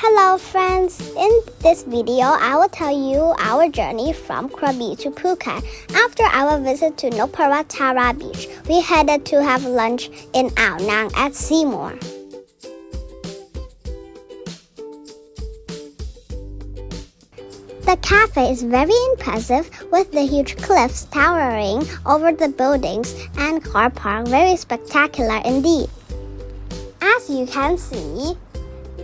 Hello friends! In this video, I will tell you our journey from Krabi to Phuket. After our visit to Wachiramongkol beach, we headed to have lunch in Mueang at Seymour. The cafe is very impressive with the huge cliffs towering over the buildings and car park very spectacular indeed. As you can see,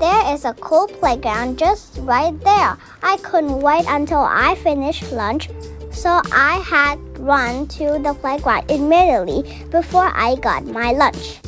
there is a cool playground just right there. I couldn't wait until I finished lunch, so I had run to the playground immediately before I got my lunch.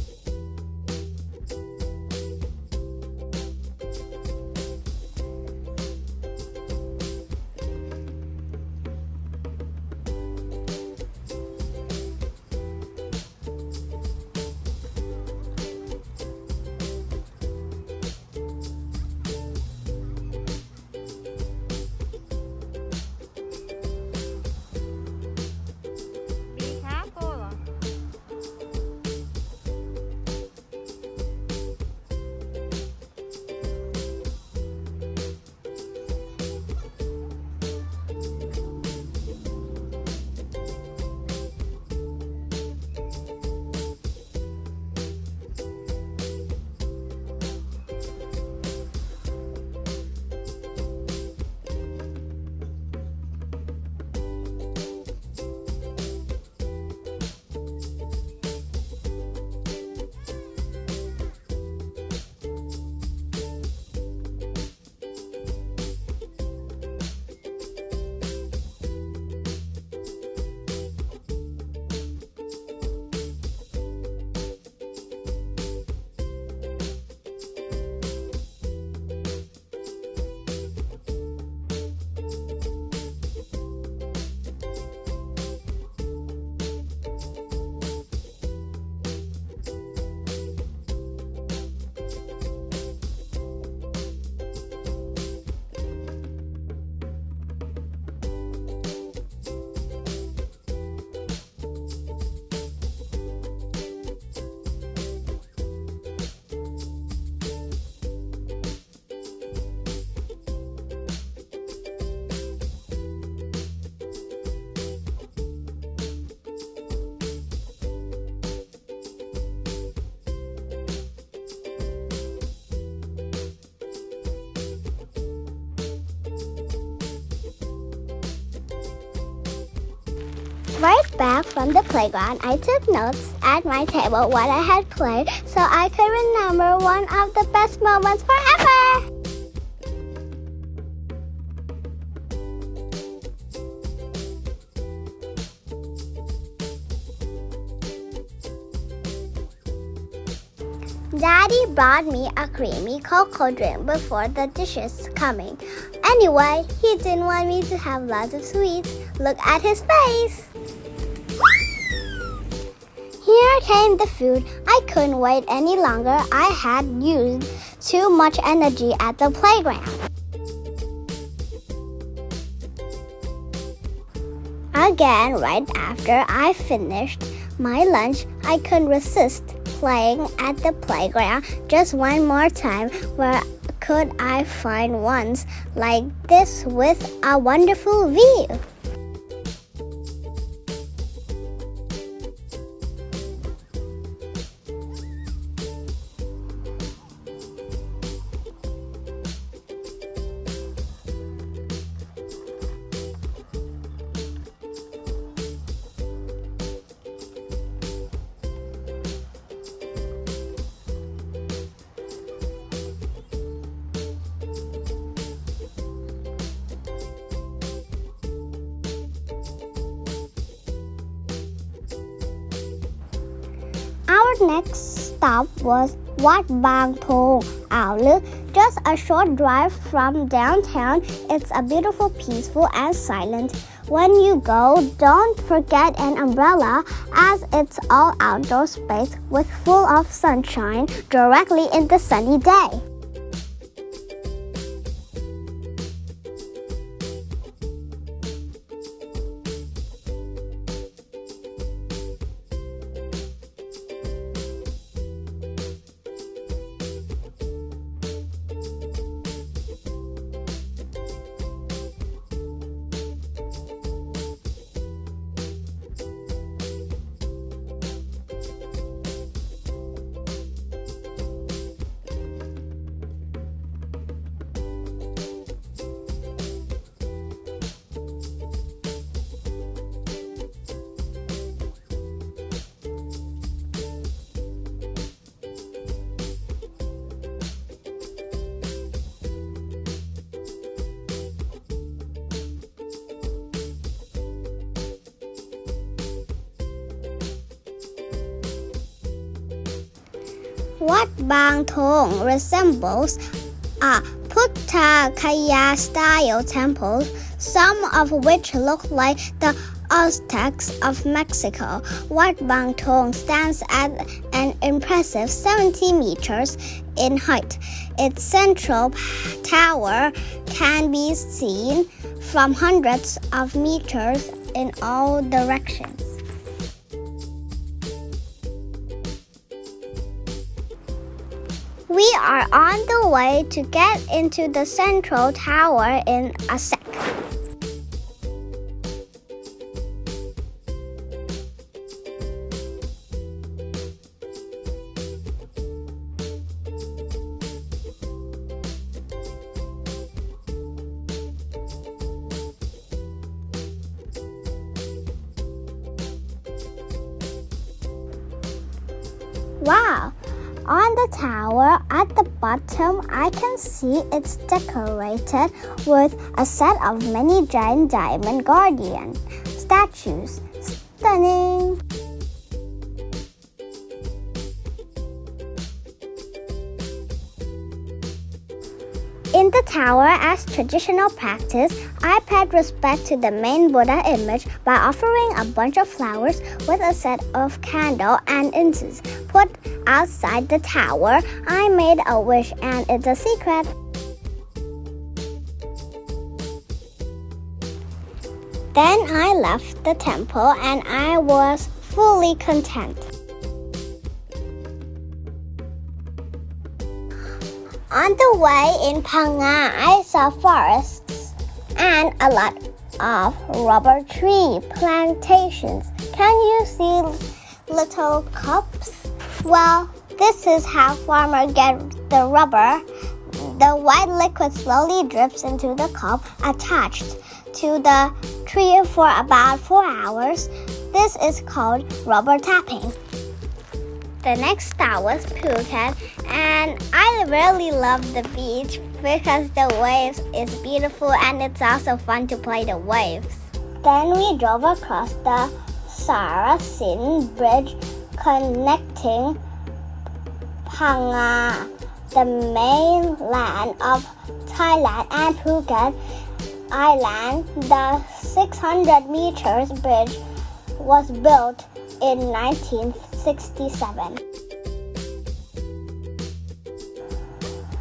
Right back from the playground, I took notes at my table what I had played so I could remember one of the best moments forever. Daddy brought me a creamy cocoa drink before the dishes coming. Anyway, he didn't want me to have lots of sweets. Look at his face. Here came the food. I couldn't wait any longer. I had used too much energy at the playground. Again, right after I finished my lunch, I couldn't resist playing at the playground just one more time. Where could I find ones like this with a wonderful view? Our next stop was Wat Bang Thong, Luek, just a short drive from downtown. It's a beautiful, peaceful, and silent. When you go, don't forget an umbrella as it's all outdoor space with full of sunshine directly in the sunny day. Wat Bang Thong resembles a Puttaka-style temple, some of which look like the Aztecs of Mexico. Wat Bang Thong stands at an impressive 70 meters in height. Its central tower can be seen from hundreds of meters in all directions. We are on the way to get into the central tower in a sec. Wow! On the tower at the bottom, I can see it's decorated with a set of many giant diamond guardian statues. Stunning! In the tower, as traditional practice, I paid respect to the main Buddha image by offering a bunch of flowers with a set of candle and incense put outside the tower. I made a wish and it's a secret. Then I left the temple and I was fully content. On the way in Phang-Nga, I saw forests and a lot of rubber tree plantations. Can you see little cups? Well, this is how farmers get the rubber. The white liquid slowly drips into the cup attached to the tree for about 4 hours. This is called rubber tapping. The next stop was Phuket, and I really love the beach because the waves is beautiful and it's also fun to play the waves. Then we drove across the Sarasin Bridge connecting Phang-Nga, the mainland of Thailand, and Phuket Island. The 600 meters bridge was built in 1967.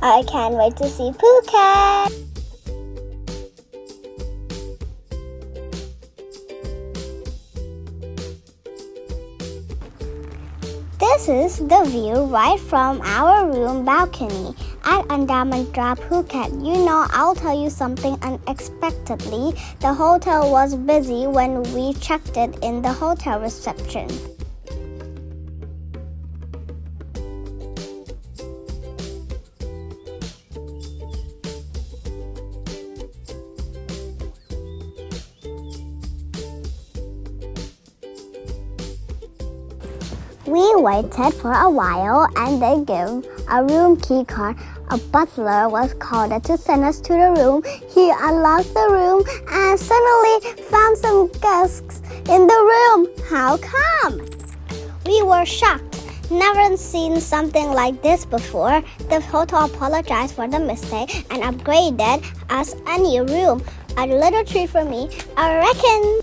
I can't wait to see Phuket! This is the view right from our room balcony at Andamandra, Phuket. You know, I'll tell you something unexpectedly. The hotel was busy when we checked it in the hotel reception. We waited for a while and they gave a room key card. A butler was called to send us to the room. He unlocked the room and suddenly found some guests in the room. How come? We were shocked. Never seen something like this before. The hotel apologized for the mistake and upgraded us a new room. A little treat for me, I reckon.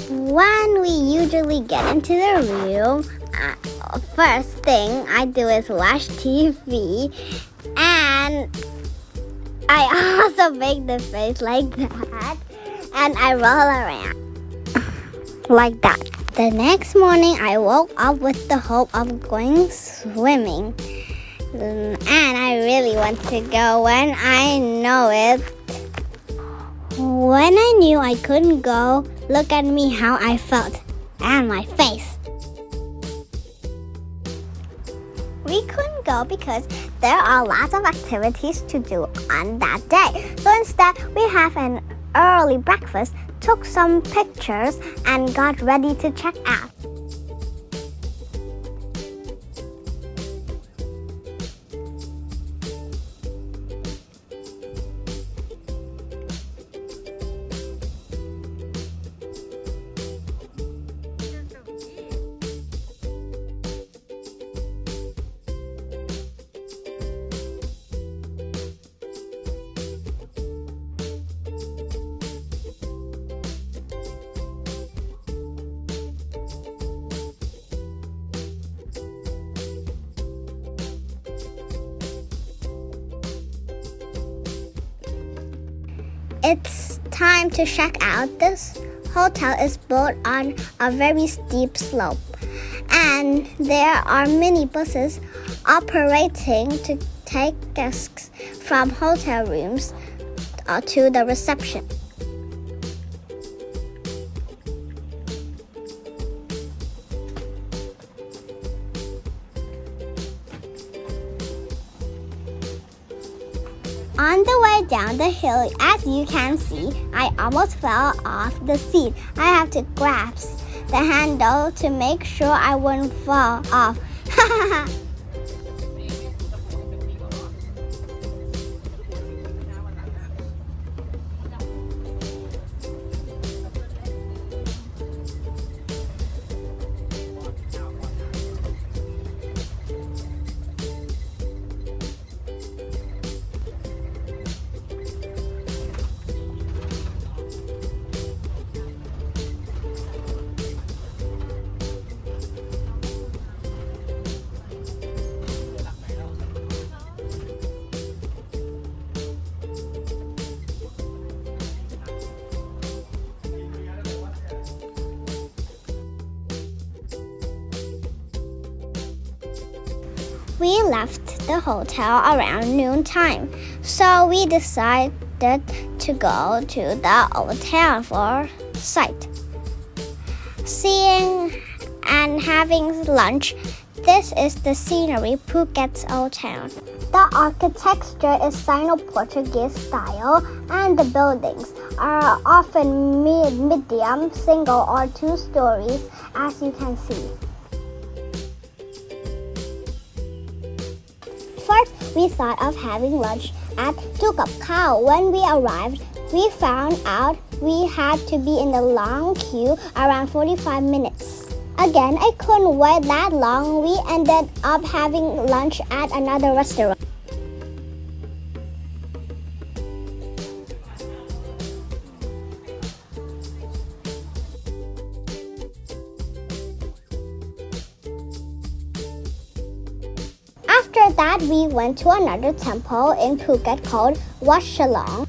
When we usually get into the room, first thing I do is watch TV, and I also make the face like that, and I roll around like that. The next morning, I woke up with the hope of going swimming, and I really want to go when I know it. When I knew I couldn't go, look at me how I felt, and my face. We couldn't go because there are lots of activities to do on that day. So instead, we have an early breakfast, took some pictures, and got ready to check out. It's time to check out. This hotel is built on a very steep slope, and there are mini buses operating to take guests from hotel rooms to the reception. On the way down the hill, as you can see, I almost fell off the seat. I have to grasp the handle to make sure I wouldn't fall off. We left the hotel around noontime, so we decided to go to the old town for sight seeing and having lunch. This is the scenery, Phuket's old town. The architecture is Sino-Portuguese style, and the buildings are often medium, single or 2 stories, as you can see. First, we thought of having lunch at Tukap Khao. When we arrived, we found out we had to be in the long queue around 45 minutes. Again, I couldn't wait that long. We ended up having lunch at another restaurant. After that, we went to another temple in Phuket called Wat Chalong.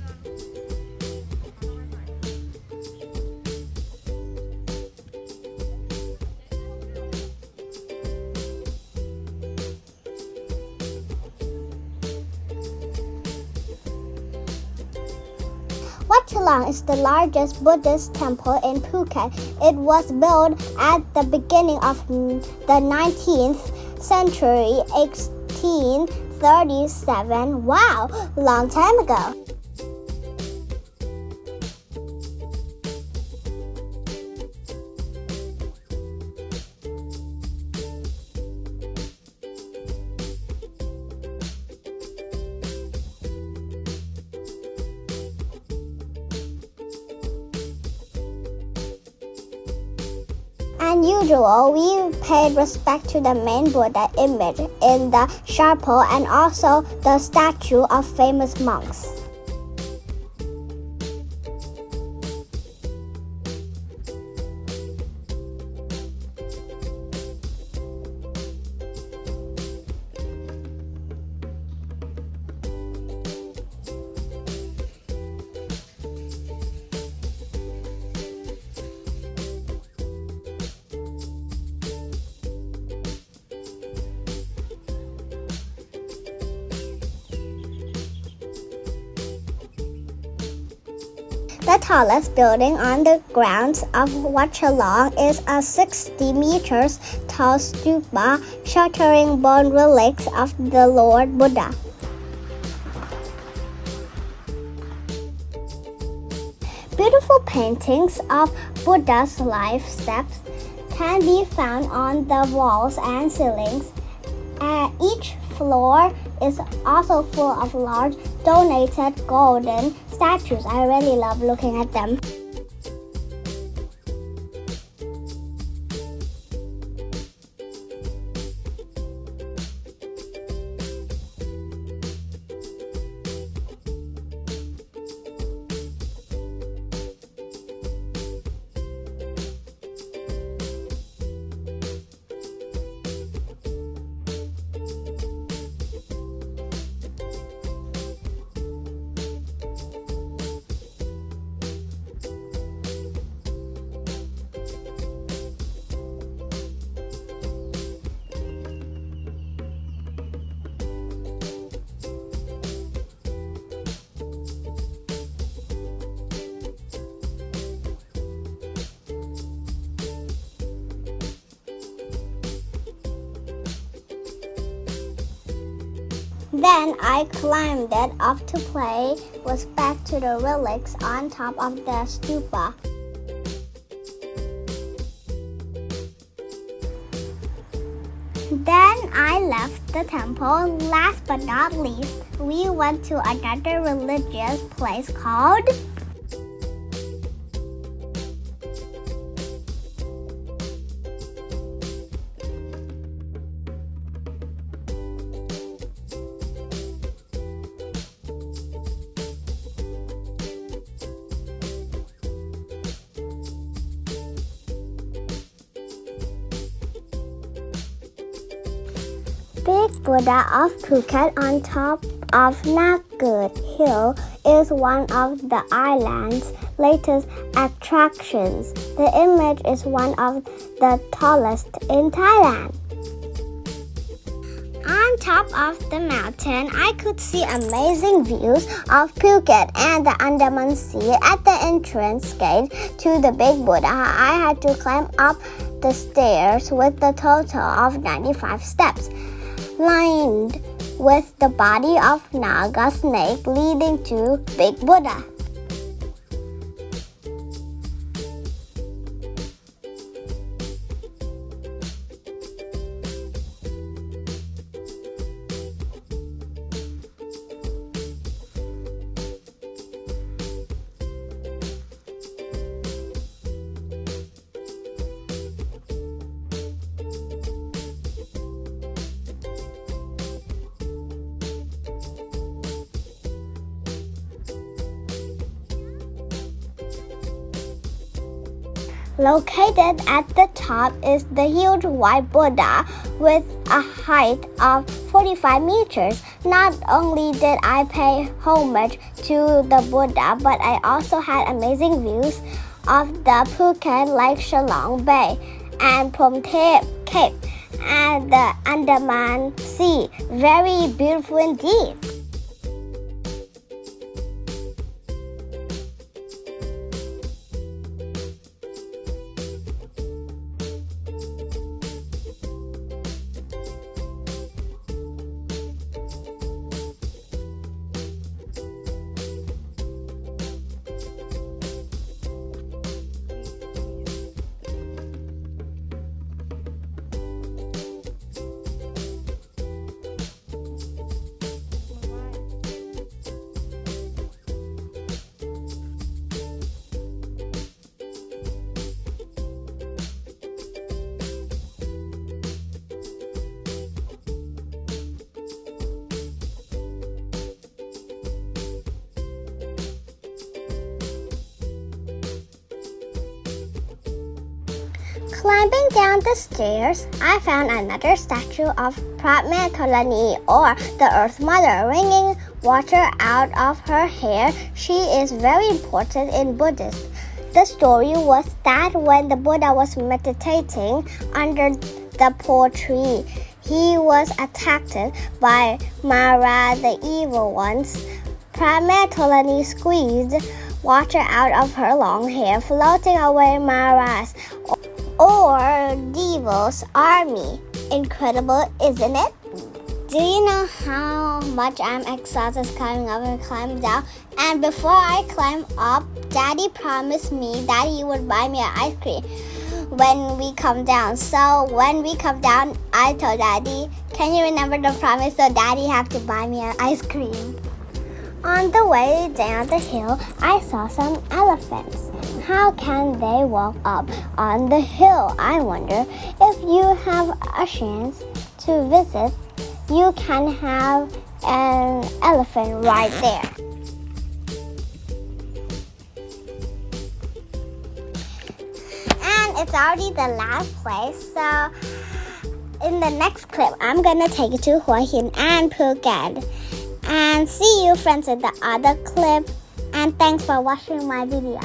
Wat Chalong is the largest Buddhist temple in Phuket. It was built at the beginning of the 19th century, 1837. Wow, long time ago. As usual, we paid respect to the main Buddha image in the chapel and also the statue of famous monks. The tallest building on the grounds of Wat Chalong is a 60 meters tall stupa sheltering bone relics of the Lord Buddha. Beautiful paintings of Buddha's life steps can be found on the walls and ceilings. Each floor is also full of large donated golden statues. I really love looking at them. Then I climbed it up to play with back to the relics on top of the stupa. Then I left the temple. Last but not least, we went to another religious place called Big Buddha of Phuket on top of Nakkerd Hill is one of the island's latest attractions. The image is one of the tallest in Thailand. On top of the mountain, I could see amazing views of Phuket and the Andaman Sea. At the entrance gate to the Big Buddha, I had to climb up the stairs with a total of 95 steps, lined with the body of Naga snake leading to Big Buddha. Located at the top is the huge white Buddha with a height of 45 meters. Not only did I pay homage to the Buddha, but I also had amazing views of the Phuket Lake Chalong Bay and Promthep Cape and the Andaman Sea. Very beautiful indeed. Climbing down the stairs, I found another statue of Pratme Tholani, or the Earth Mother, wringing water out of her hair. She is very important in Buddhism. The story was that when the Buddha was meditating under the po tree, he was attacked by Mara, the evil ones. Pratme Tholani squeezed water out of her long hair, floating away Mara's or devil's army. Incredible, isn't it? Do you know how much I'm exhausted climbing up and climbing down? And before I climb up, Daddy promised me that he would buy me an ice cream when we come down. So when we come down, I told Daddy, can you remember the promise? So Daddy have to buy me an ice cream. On the way down the hill, I saw some elephants. How can they walk up on the hill? I wonder. If you have a chance to visit, you can have an elephant right there. And it's already the last place, so in the next clip, I'm gonna take you to Hua Hin and Phuket. And see you friends in the other clip. And thanks for watching my video.